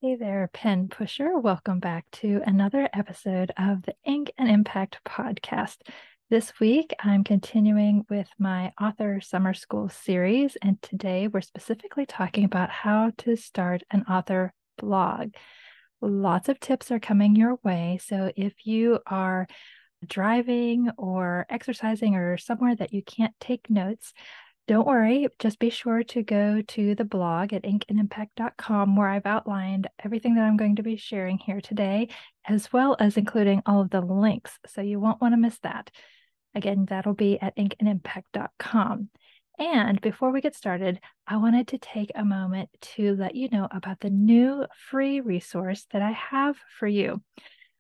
Hey there, pen pusher. Welcome back to another episode of the Ink and Impact podcast. This week, I'm continuing with my author summer school series, and today we're specifically talking about how to start an author blog. Lots of tips are coming your way, so if you are driving or exercising or somewhere that you can't take notes, don't worry, just be sure to go to the blog at inkandimpact.com where I've outlined everything that I'm going to be sharing here today, as well as including all of the links. So you won't want to miss that. Again, that'll be at inkandimpact.com. And before we get started, I wanted to take a moment to let you know about the new free resource that I have for you.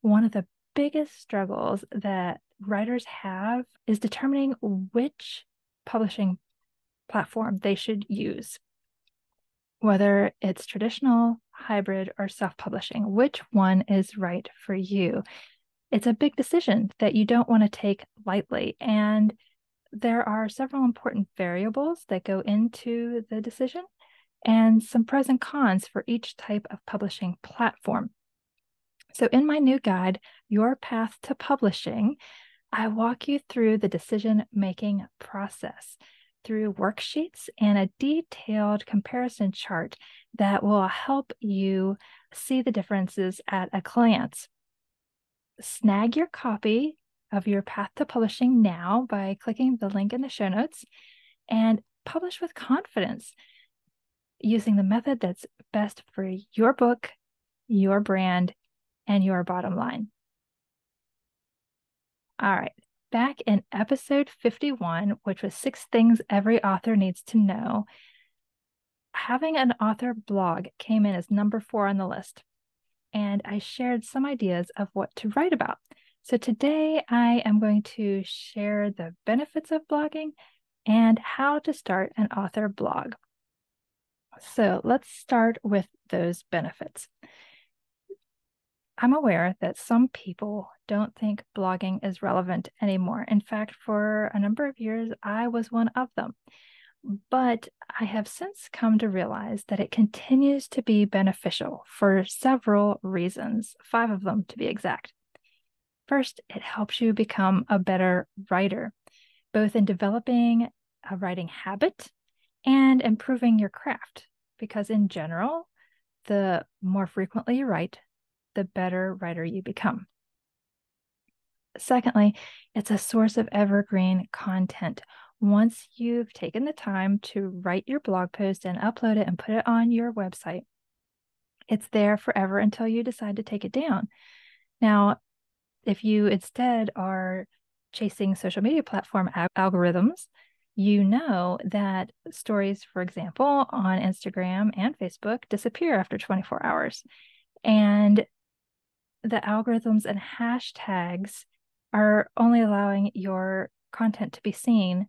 One of the biggest struggles that writers have is determining which publishing platform they should use, whether it's traditional, hybrid, or self-publishing. Which one is right for you? It's a big decision that you don't want to take lightly, and there are several important variables that go into the decision and some pros and cons for each type of publishing platform. So in my new guide, Your Path to Publishing, I walk you through the decision-making process through worksheets and a detailed comparison chart that will help you see the differences at a glance. Snag your copy of Your Path to Publishing now by clicking the link in the show notes and publish with confidence using the method that's best for your book, your brand, and your bottom line. All right. Back in episode 51, which was 6 things every author needs to know, having an author blog came in as number 4 on the list. And I shared some ideas of what to write about. So today I am going to share the benefits of blogging and how to start an author blog. So let's start with those benefits. I'm aware that some people don't think blogging is relevant anymore. In fact, for a number of years, I was one of them. But I have since come to realize that it continues to be beneficial for several reasons, 5 of them to be exact. First, it helps you become a better writer, both in developing a writing habit and improving your craft, because in general, the more frequently you write, the better writer you become. Secondly, it's a source of evergreen content. Once you've taken the time to write your blog post and upload it and put it on your website, it's there forever until you decide to take it down. Now, if you instead are chasing social media platform algorithms, you know that stories, for example, on Instagram and Facebook disappear after 24 hours. And the algorithms and hashtags are only allowing your content to be seen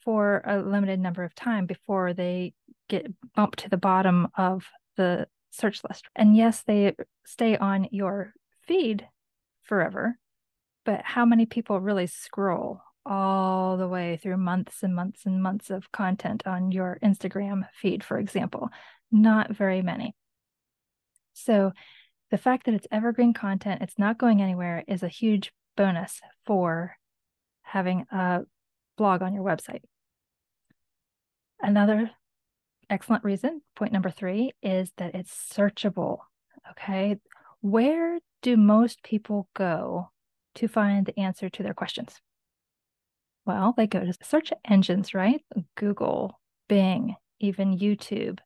for a limited number of time before they get bumped to the bottom of the search list. And yes, they stay on your feed forever, but how many people really scroll all the way through months and months and months of content on your Instagram feed, for example? Not very many. So the fact that it's evergreen content, it's not going anywhere, is a huge bonus for having a blog on your website. Another excellent reason, point number 3, is that it's searchable. Okay. Where do most people go to find the answer to their questions? Well, they go to search engines, right? Google, Bing, even YouTube,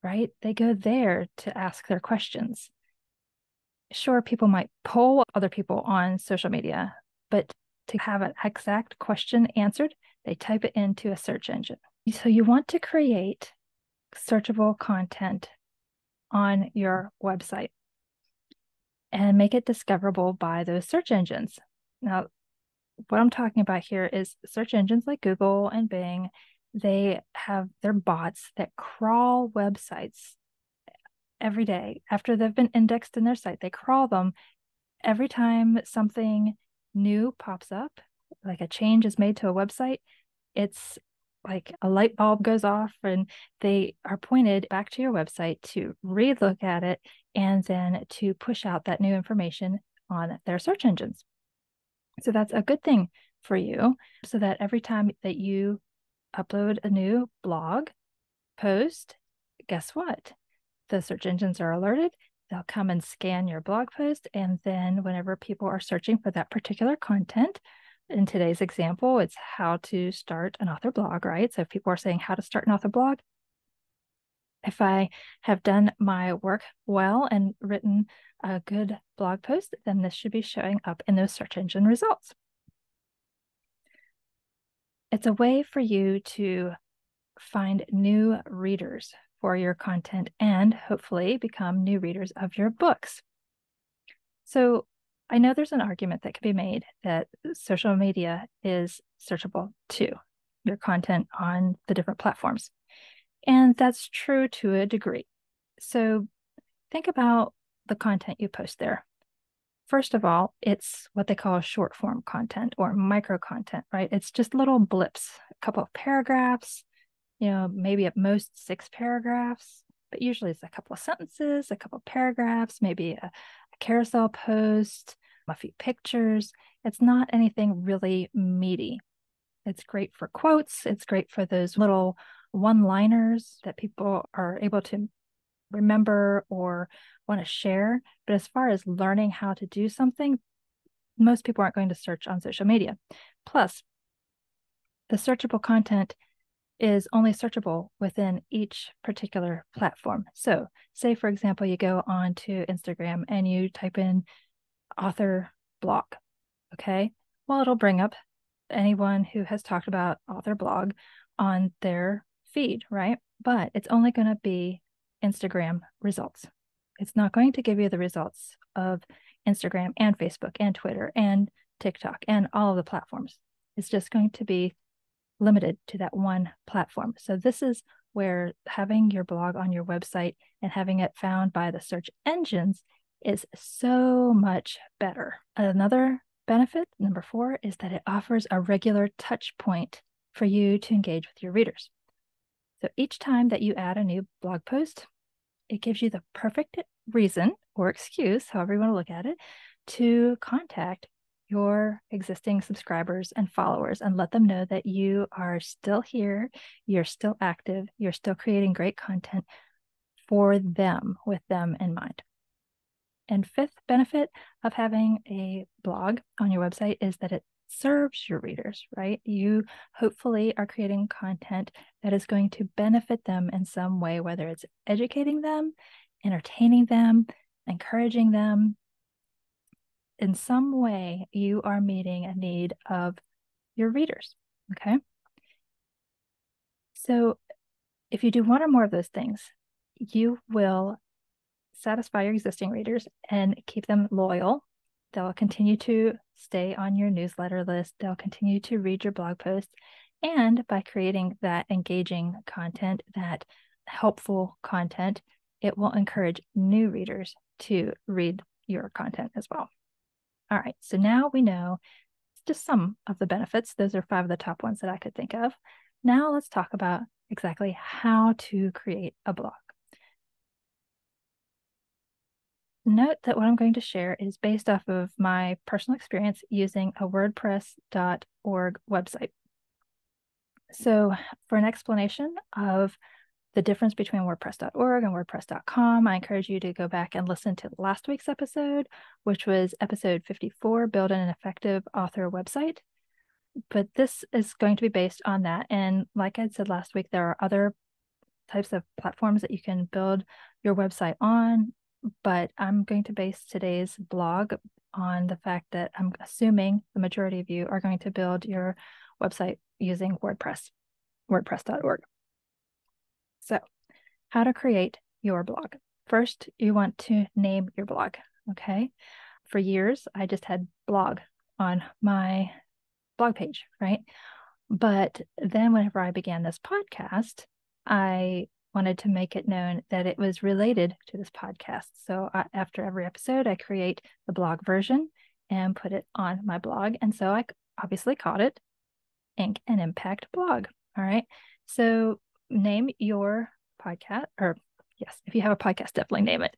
right? They go there to ask their questions. Sure, people might poll other people on social media, but to have an exact question answered, they type it into a search engine. So you want to create searchable content on your website and make it discoverable by those search engines. Now, what I'm talking about here is search engines like Google and Bing. They have their bots that crawl websites every day after they've been indexed in their site. They crawl them every time something new pops up, like a change is made to a website. It's like a light bulb goes off and they are pointed back to your website to relook at it and then to push out that new information on their search engines. So that's a good thing for you, so that every time that you upload a new blog post, guess what? The search engines are alerted. They'll come and scan your blog post. And then whenever people are searching for that particular content, in today's example, it's how to start an author blog, right? So if people are saying how to start an author blog, if I have done my work well and written a good blog post, then this should be showing up in those search engine results. It's a way for you to find new readers for your content and hopefully become new readers of your books. So I know there's an argument that can be made that social media is searchable too, your content on the different platforms. And that's true to a degree. So think about the content you post there. First of all, it's what they call short form content or micro content, right? It's just little blips, a couple of paragraphs, maybe at most 6 paragraphs, but usually it's a couple of sentences, a couple of paragraphs, maybe a carousel post, a few pictures. It's not anything really meaty. It's great for quotes. It's great for those little one-liners that people are able to remember or want to share. But as far as learning how to do something, most people aren't going to search on social media. Plus, the searchable content is only searchable within each particular platform. So say, for example, you go on to Instagram and you type in author blog, okay? Well, it'll bring up anyone who has talked about author blog on their feed, right? But it's only going to be Instagram results. It's not going to give you the results of Instagram and Facebook and Twitter and TikTok and all of the platforms. It's just going to be limited to that one platform. So this is where having your blog on your website and having it found by the search engines is so much better. Another benefit, number 4, is that it offers a regular touch point for you to engage with your readers. So each time that you add a new blog post, it gives you the perfect reason or excuse, however you want to look at it, to contact your existing subscribers and followers and let them know that you are still here, you're still active, you're still creating great content for them, with them in mind. And 5th benefit of having a blog on your website is that it serves your readers, right? You hopefully are creating content that is going to benefit them in some way, whether it's educating them, entertaining them, encouraging them. In some way, you are meeting a need of your readers, okay? So if you do one or more of those things, you will satisfy your existing readers and keep them loyal. They'll continue to stay on your newsletter list. They'll continue to read your blog posts. And by creating that engaging content, that helpful content, it will encourage new readers to read your content as well. All right, so now we know just some of the benefits. Those are 5 of the top ones that I could think of. Now let's talk about exactly how to create a blog. Note that what I'm going to share is based off of my personal experience using a WordPress.org website. So for an explanation of the difference between WordPress.org and WordPress.com, I encourage you to go back and listen to last week's episode, which was episode 54, Build an Effective Author Website. But this is going to be based on that. And like I said last week, there are other types of platforms that you can build your website on, but I'm going to base today's blog on the fact that I'm assuming the majority of you are going to build your website using WordPress, WordPress.org. So how to create your blog. First, you want to name your blog, okay? For years, I just had blog on my blog page, right? But then whenever I began this podcast, I wanted to make it known that it was related to this podcast. So after every episode, I create the blog version and put it on my blog. And so I obviously called it Ink and Impact Blog. All right. So name your podcast, or yes, if you have a podcast, definitely name it.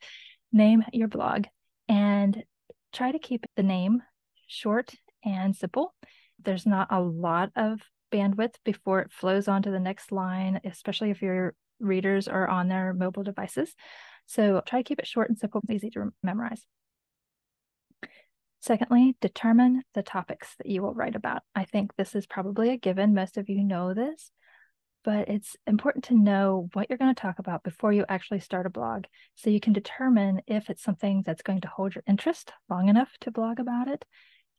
Name your blog and try to keep the name short and simple. There's not a lot of bandwidth before it flows on to the next line, especially if your readers are on their mobile devices. So try to keep it short and simple, easy to memorize. Secondly, determine the topics that you will write about. I think this is probably a given. Most of you know this, but it's important to know what you're going to talk about before you actually start a blog so you can determine if it's something that's going to hold your interest long enough to blog about it,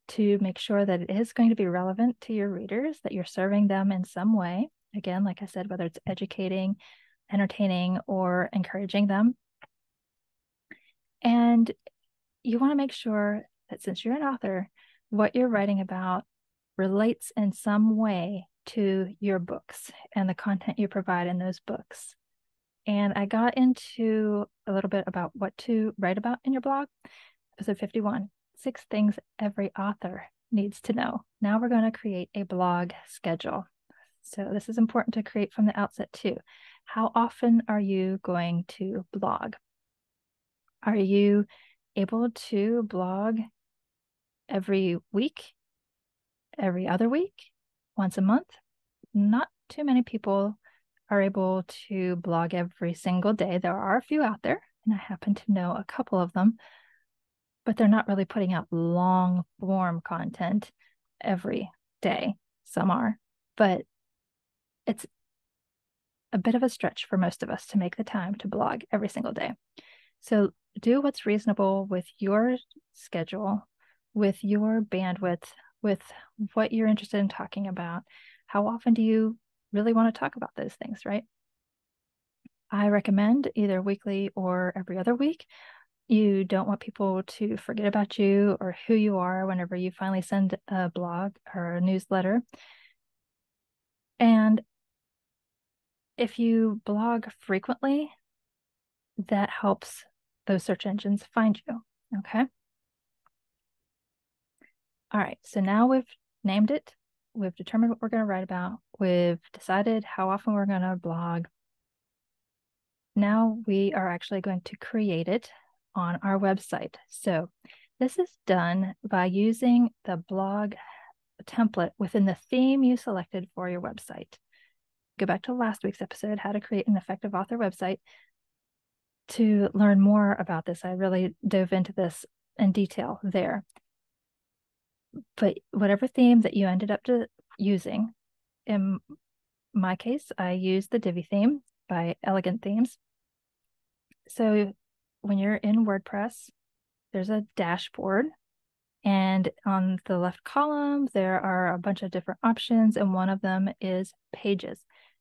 to make sure that it is going to be relevant to your readers, that you're serving them in some way. Again, like I said, whether it's educating, entertaining, or encouraging them. And you want to make sure that since you're an author, what you're writing about relates in some way to your books and the content you provide in those books. And I got into a little bit about what to write about in your blog. Episode 51, 6 things every author needs to know. Now we're going to create a blog schedule. So this is important to create from the outset too. How often are you going to blog? Are you able to blog every week, every other week, once a month? Not too many people are able to blog every single day. There are a few out there, and I happen to know a couple of them, but they're not really putting out long form content every day. Some are, but it's a bit of a stretch for most of us to make the time to blog every single day. So do what's reasonable with your schedule, with your bandwidth, with what you're interested in talking about. How often do you really want to talk about those things, right? I recommend either weekly or every other week. You don't want people to forget about you or who you are whenever you finally send a blog or a newsletter. And if you blog frequently, that helps those search engines find you. Okay. All right. So now we've named it. We've determined what we're going to write about. We've decided how often we're going to blog. Now we are actually going to create it on our website. So this is done by using the blog template within the theme you selected for your website. Go back to last week's episode, how to create an effective author website. To learn more about this, I really dove into this in detail there. But whatever theme that you ended up using, in my case, I used the Divi theme by Elegant Themes. So when you're in WordPress, there's a dashboard, and on the left column, there are a bunch of different options, and one of them is pages.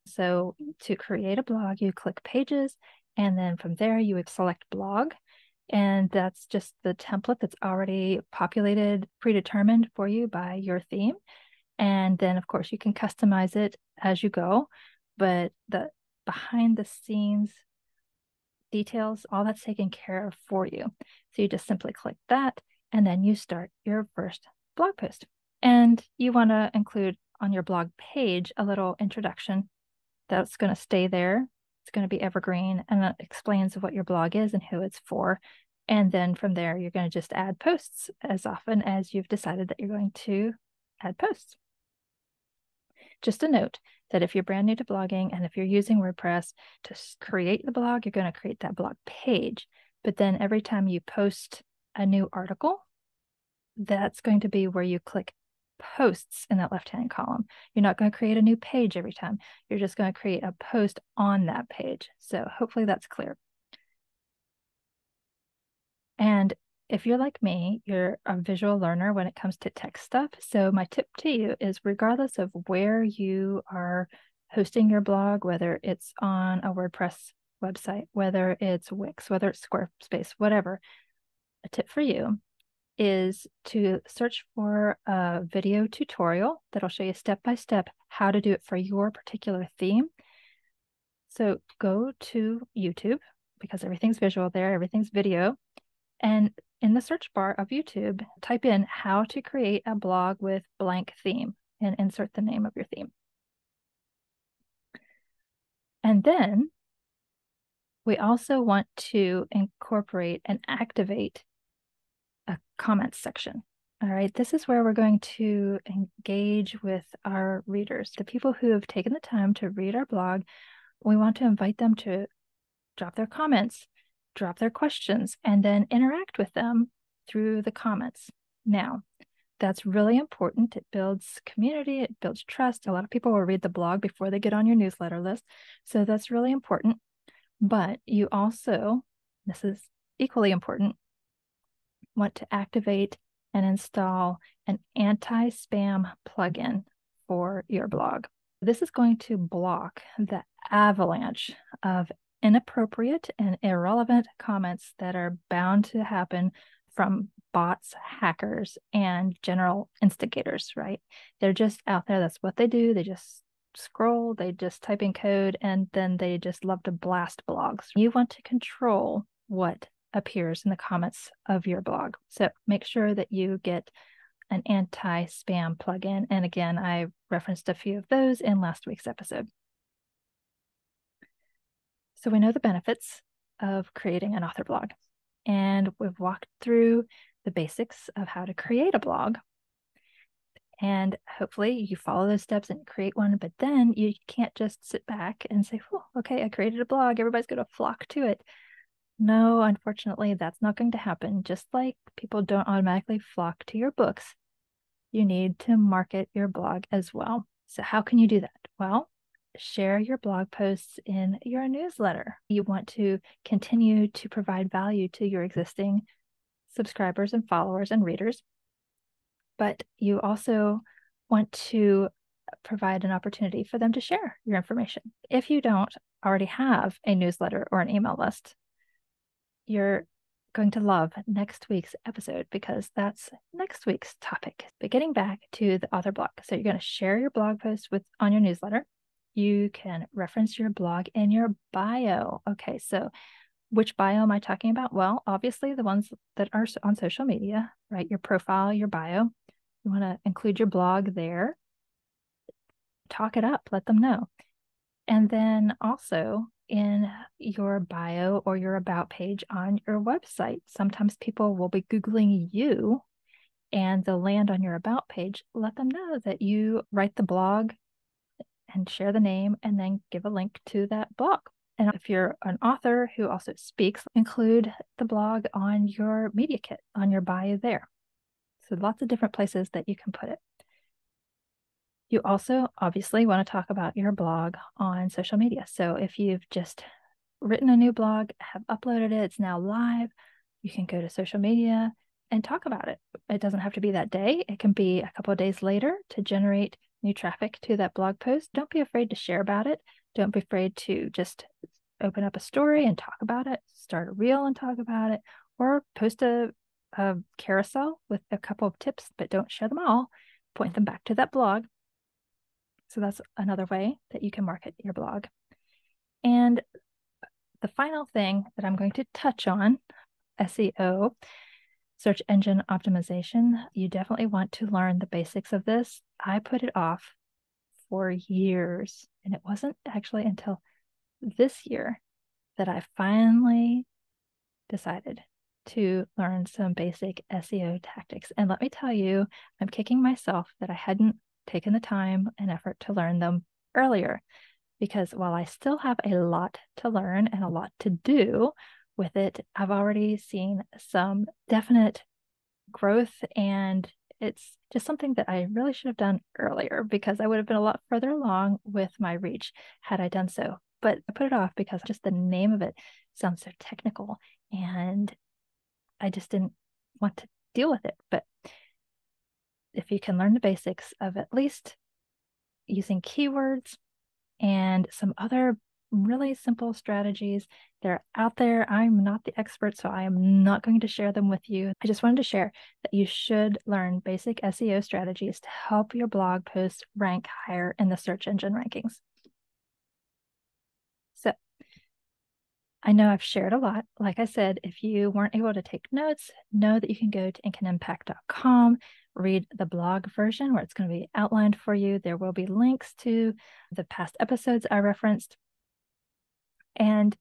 So to create a blog, you click pages, and then from there, you would select blog. And that's just the template that's already populated, predetermined for you by your theme. And then, of course, you can customize it as you go, but the behind the scenes details, all that's taken care of for you. So you just simply click that, and then you start your first blog post. And you want to include on your blog page a little introduction that's going to stay there. It's going to be evergreen, and it explains what your blog is and who it's for. And then from there, you're going to just add posts as often as you've decided that you're going to add posts. Just a note that if you're brand new to blogging and if you're using WordPress to create the blog, you're going to create that blog page. But then every time you post a new article, that's going to be where you click posts in that left-hand column. You're not going to create a new page every time. You're just going to create a post on that page. So hopefully that's clear. And if you're like me, you're a visual learner when it comes to text stuff. So my tip to you is regardless of where you are hosting your blog, whether it's on a WordPress website, whether it's Wix, whether it's Squarespace, whatever, a tip for you is to search for a video tutorial that'll show you step by step how to do it for your particular theme. So go to YouTube because everything's visual there, everything's video. And in the search bar of YouTube, type in how to create a blog with blank theme and insert the name of your theme. And then we also want to incorporate and activate a comments section. All right, this is where we're going to engage with our readers, the people who have taken the time to read our blog. We want to invite them to drop their comments, drop their questions, and then interact with them through the comments. Now, that's really important. It builds community, it builds trust. A lot of people will read the blog before they get on your newsletter list. So that's really important. But you also, this is equally important, want to activate and install an anti-spam plugin for your blog. This is going to block the avalanche of inappropriate and irrelevant comments that are bound to happen from bots, hackers, and general instigators, right? They're just out there. That's what they do. They just scroll, they just type in code, and then they just love to blast blogs. You want to control what appears in the comments of your blog. So make sure that you get an anti-spam plugin. And again, I referenced a few of those in last week's episode. So we know the benefits of creating an author blog, and we've walked through the basics of how to create a blog. And hopefully you follow those steps and create one, but then you can't just sit back and say, oh, okay, I created a blog. Everybody's going to flock to it. No, unfortunately, that's not going to happen. Just like people don't automatically flock to your books, you need to market your blog as well. So how can you do that? Well, share your blog posts in your newsletter. You want to continue to provide value to your existing subscribers and followers and readers, but you also want to provide an opportunity for them to share your information. If you don't already have a newsletter or an email list, you're going to love next week's episode because that's next week's topic. But getting back to the author blog. So you're going to share your blog post on your newsletter. You can reference your blog in your bio. Okay, so which bio am I talking about? Well, obviously the ones that are on social media, right? Your profile, your bio. You want to include your blog there. Talk it up, let them know. And then also in your bio or your about page on your website, sometimes people will be Googling you and they'll land on your about page. Let them know that you write the blog and share the name and then give a link to that blog. And if you're an author who also speaks, include the blog on your media kit, on your bio there. So lots of different places that you can put it. You also obviously want to talk about your blog on social media. So if you've just written a new blog, have uploaded it, it's now live, you can go to social media and talk about it. It doesn't have to be that day. It can be a couple of days later to generate new traffic to that blog post. Don't be afraid to share about it. Don't be afraid to just open up a story and talk about it, start a reel and talk about it, or post a carousel with a couple of tips, but don't share them all. Point them back to that blog. So that's another way that you can market your blog. And the final thing that I'm going to touch on, SEO, search engine optimization. You definitely want to learn the basics of this. I put it off for years, and it wasn't actually until this year that I finally decided to learn some basic SEO tactics. And let me tell you, I'm kicking myself that I hadn't taken the time and effort to learn them earlier, because while I still have a lot to learn and a lot to do with it, I've already seen some definite growth, and it's just something that I really should have done earlier because I would have been a lot further along with my reach had I done so. But I put it off because just the name of it sounds so technical and I just didn't want to deal with it. But if you can learn the basics of at least using keywords and some other really simple strategies, they're out there. I'm not the expert, so I am not going to share them with you. I just wanted to share that you should learn basic SEO strategies to help your blog posts rank higher in the search engine rankings. So I know I've shared a lot. Like I said, if you weren't able to take notes, know that you can go to inkandImpact.com, read the blog version where it's going to be outlined for you. There will be links to the past episodes I referenced. And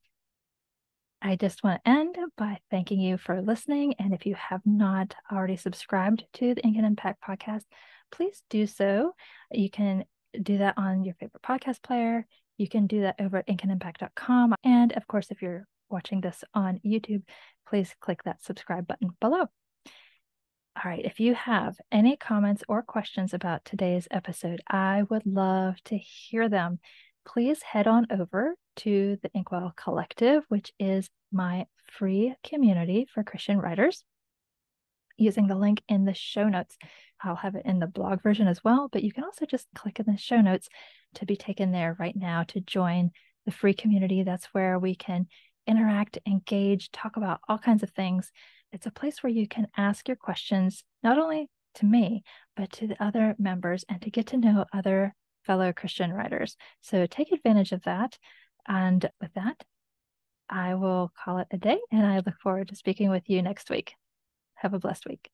I just want to end by thanking you for listening. And if you have not already subscribed to the Ink and Impact podcast, please do so. You can do that on your favorite podcast player. You can do that over at inkandimpact.com. And of course, if you're watching this on YouTube, please click that subscribe button below. All right, if you have any comments or questions about today's episode, I would love to hear them. Please head on over to the Inkwell Collective, which is my free community for Christian writers, using the link in the show notes. I'll have it in the blog version as well, but you can also just click in the show notes to be taken there right now to join the free community. That's where we can interact, engage, talk about all kinds of things. It's a place where you can ask your questions, not only to me, but to the other members and to get to know other fellow Christian writers. So take advantage of that. And with that, I will call it a day, and I look forward to speaking with you next week. Have a blessed week.